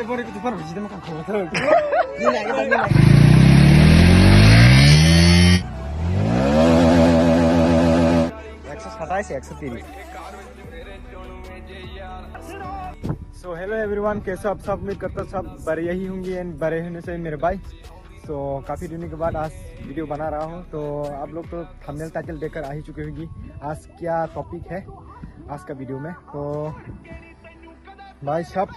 머리 그 바로 지대만 갖고 와서 니네 알겠다 니네 127 130 so hello everyone, कैसे आप सब? उम्मीद करता सब बड़े ही होंगे एंड बड़े होने से मेरे भाई। सो काफ़ी दिनों के बाद आज वीडियो बना रहा हूँ। तो आप लोग तो थंबनेल टाइटल देखकर आ ही चुके होंगी आज क्या टॉपिक है आज का वीडियो में। तो भाई साहब,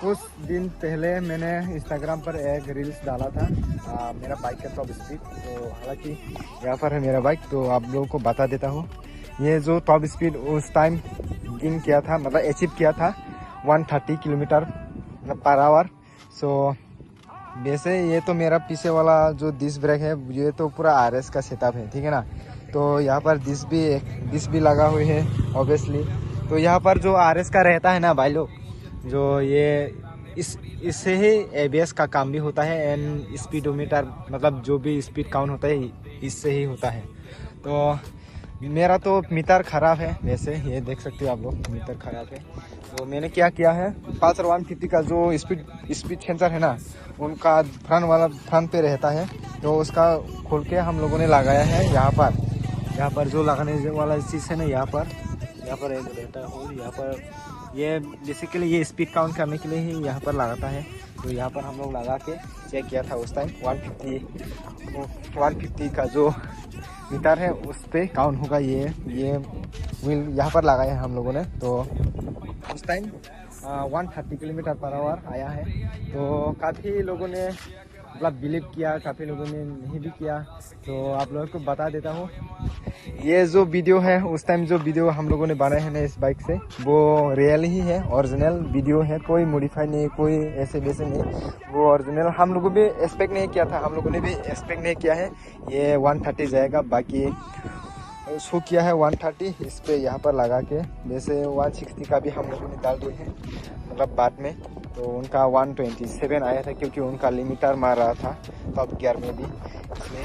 कुछ दिन पहले मैंने इंस्टाग्राम पर एक रील्स डाला था मेरा बाइक का टॉप स्पीड। तो हालांकि यहाँ पर है मेरा बाइक, तो आप लोगों को बता देता हूँ। ये जो टॉप स्पीड उस टाइम गिन किया था, मतलब अचीव किया था 130 किलोमीटर पर आवर। सो वैसे ये तो मेरा पीछे वाला जो डिस्क ब्रेक है ये तो पूरा RS का सेटअप है, ठीक है ना। तो यहाँ पर डिस्क भी लगा हुए है ऑब्वियसली। तो यहाँ पर जो RS का रहता है ना भाई लोग, जो ये इससे ही ABS का काम भी होता है एंड स्पीडोमीटर, मतलब जो भी स्पीड काउंट होता है इससे ही होता है। तो मेरा तो मीटर ख़राब है, वैसे ये देख सकते हो आप लोग, मीटर ख़राब है। तो मैंने क्या किया है, पल्सर 150 का जो स्पीड सेंसर है ना, उनका फ्रंट पे रहता है, तो उसका खोल के हम लोगों ने लगाया है यहाँ पर जो लगाने वाला चीज़ है ना, यहाँ पर एक रहता है होल। यहाँ पर ये बेसिकली ये स्पीड काउंट करने के लिए ही यहाँ पर लगाता है। तो यहाँ पर हम लोग लगा के चेक किया था उस टाइम 150 का जो मीटर है उस पे काउंट होगा। ये व्हील यहाँ पर लगाया है हम लोगों ने। तो उस टाइम 130 किलोमीटर पर आवर आया है। तो काफ़ी लोगों ने मतलब बिलीव किया, काफ़ी लोगों ने नहीं भी किया। तो आप लोगों को बता देता हूँ, ये जो वीडियो है उस टाइम जो वीडियो हम लोगों ने बनाए हैं ना इस बाइक से, वो रियल ही है, ओरिजिनल वीडियो है, कोई मॉडिफाई नहीं, कोई ऐसे वैसे नहीं, वो ओरिजिनल। हम लोगों भी एक्सपेक्ट नहीं किया था, हम लोगों ने भी एक्सपेक्ट नहीं किया है ये 130 जाएगा। बाकी शो किया है 130 इस पे यहाँ पर लगा के। वैसे 160 का भी हम लोगों ने डाल दिए हैं, मतलब बाद में। तो उनका 127 आया था क्योंकि उनका लिमिटर मार रहा था टॉप गियर में भी, इसलिए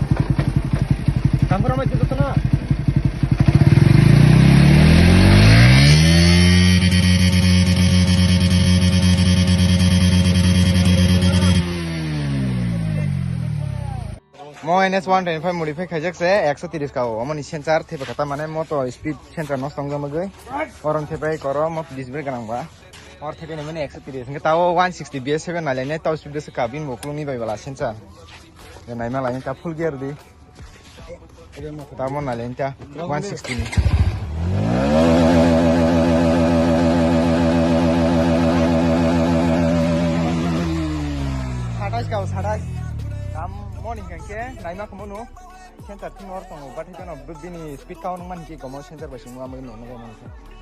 मैं NS 125 मॉडिफाई खाइजक से 130 का हो अमन सेंसर थे बकता माने मोटो स्पीड सेंसर नस्ट जमगै और थे बाय करो मत डिस्प्ले गनांबा और थे ने माने 130 के ताओ 160 BS7 नालेने ताव स्पीड से काबिन मोक्लुनी बाय वाला सेंसर ने नाइमा लाइन का फुल गियर दी तामन नालेने ता 160 नि साड़ा काम मॉर्निंग के नाइमा को मनो सेंटर थिन और तो बाथि जन बिनि स्पीड काउंट मान की कमो सेंटर बसिं नुआ मगे नो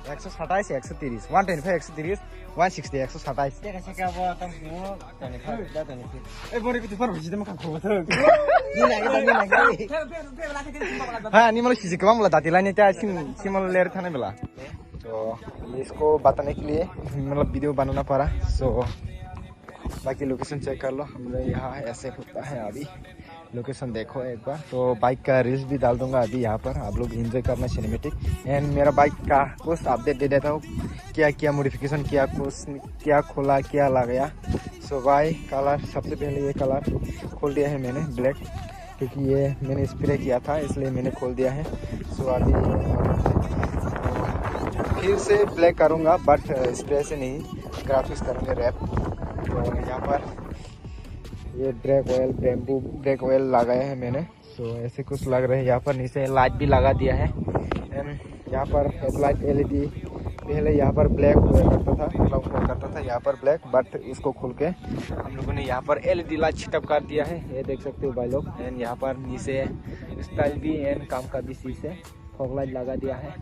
127 130 125 130 160 127 देखा से का बो तम नु तने फा दा तने ए बोरे को फर बजि दम का खो त नि लागे हां नि मलाई सिजि कम ला दाति लाने ता सिमल लेर थाने बेला। तो इसको बताने के लिए मतलब वीडियो बनाना पड़ा। सो बाकी लोकेशन चेक कर लो, हम लोग यहाँ ऐसे होता है। अभी लोकेशन देखो एक बार। तो बाइक का रील्स भी डाल दूंगा अभी यहाँ पर, आप लोग एंजॉय करना सिनेमेटिक। एंड मेरा बाइक का कुछ अपडेट दे देता हूँ, क्या मॉडिफिकेशन किया, कुछ क्या खोला, क्या लगाया। सो भाई कलर, सबसे पहले ये कलर खोल दिया है मैंने ब्लैक, क्योंकि ये मैंने स्प्रे किया था इसलिए मैंने खोल दिया है। सो अभी फिर से ब्लैक करूँगा, बट स्प्रे से नहीं, ग्राफिक्स करेंगे रैप। तो यहाँ पर ये बैम्बू ब्रेक ऑयल लगाया है मैंने। सो ऐसे कुछ लग रहे हैं। यहाँ पर नीचे लाइट भी लगा दिया है एंड यहाँ पर हेडलाइट LED पहले यहाँ पर ब्लैक हुआ करता था यहाँ पर ब्लैक, बट इसको खोल के हम लोगों ने यहाँ पर LED लाइट छिटक कर दिया है, ये देख सकते हो भाई लोग। एंड यहाँ पर नीचे स्टाइल भी एंड काम का भी शीशे फॉग लाइट लगा दिया है।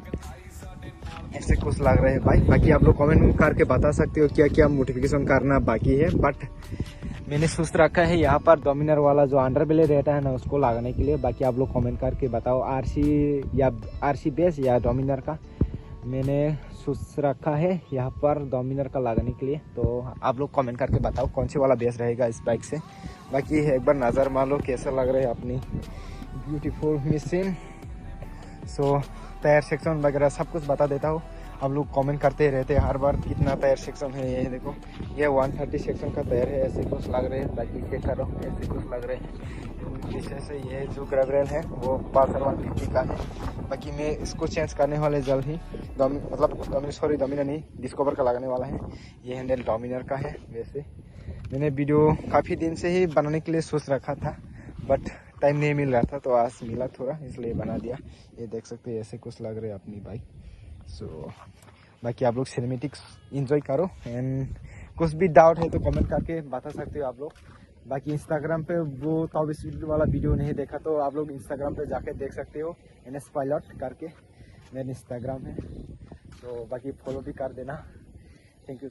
ऐसे कुछ लग रहे हैं भाई। बाकी आप लोग कमेंट करके बता सकते हो क्या क्या मॉडिफिकेशन करना बाकी है, बट मैंने सोच रखा है यहाँ पर डोमिनर वाला जो अंडर बेले रहता है ना उसको लगाने के लिए। बाकी आप लोग कमेंट करके बताओ RC बेस या डोमिनर का। मैंने सोच रखा है यहाँ पर डोमिनर का लगाने के लिए। तो आप लोग कमेंट करके बताओ कौन सी वाला बेस रहेगा इस बाइक से। बाकी एक बार नज़र मार लो कैसा लग रहा है अपनी ब्यूटीफुल मशीन। सो टायर सेक्शन वगैरह सब कुछ बता देता हूँ। आप लोग कमेंट करते रहते हैं हर बार कितना टायर सेक्शन है। ये देखो ये 130 सेक्शन का टायर है, ऐसे कुछ लग रहे हैं। बाकी चेक करो ऐसे कुछ लग रहे हैं। पीछे से ये जो ग्रैब रेल है वो पल्सर 150 का है। बाकी मैं इसको चेंज करने वाले जल्द ही डोमिनर नहीं, डिस्कवर का लगाने वाला है। ये हैंडल डोमिनर का है। वैसे मैंने वीडियो काफ़ी दिन से ही बनाने के लिए सोच रखा था, बट टाइम नहीं मिल रहा था, तो आज मिला थोड़ा, इसलिए बना दिया। ये देख सकते हैं ऐसे कुछ लग रहे हैं अपनी बाइक। सो बाकी आप लोग सिनेमेटिक्स इंजॉय करो, एंड कुछ भी डाउट है तो कमेंट करके बता सकते हो आप लोग। बाकी इंस्टाग्राम पे वो टॉप स्पीड वाला वीडियो नहीं देखा तो आप लोग इंस्टाग्राम पे जाके देख सकते हो, NS पायलट करके मेरा इंस्टाग्राम है। तो बाकी फॉलो भी कर देना। Thank you.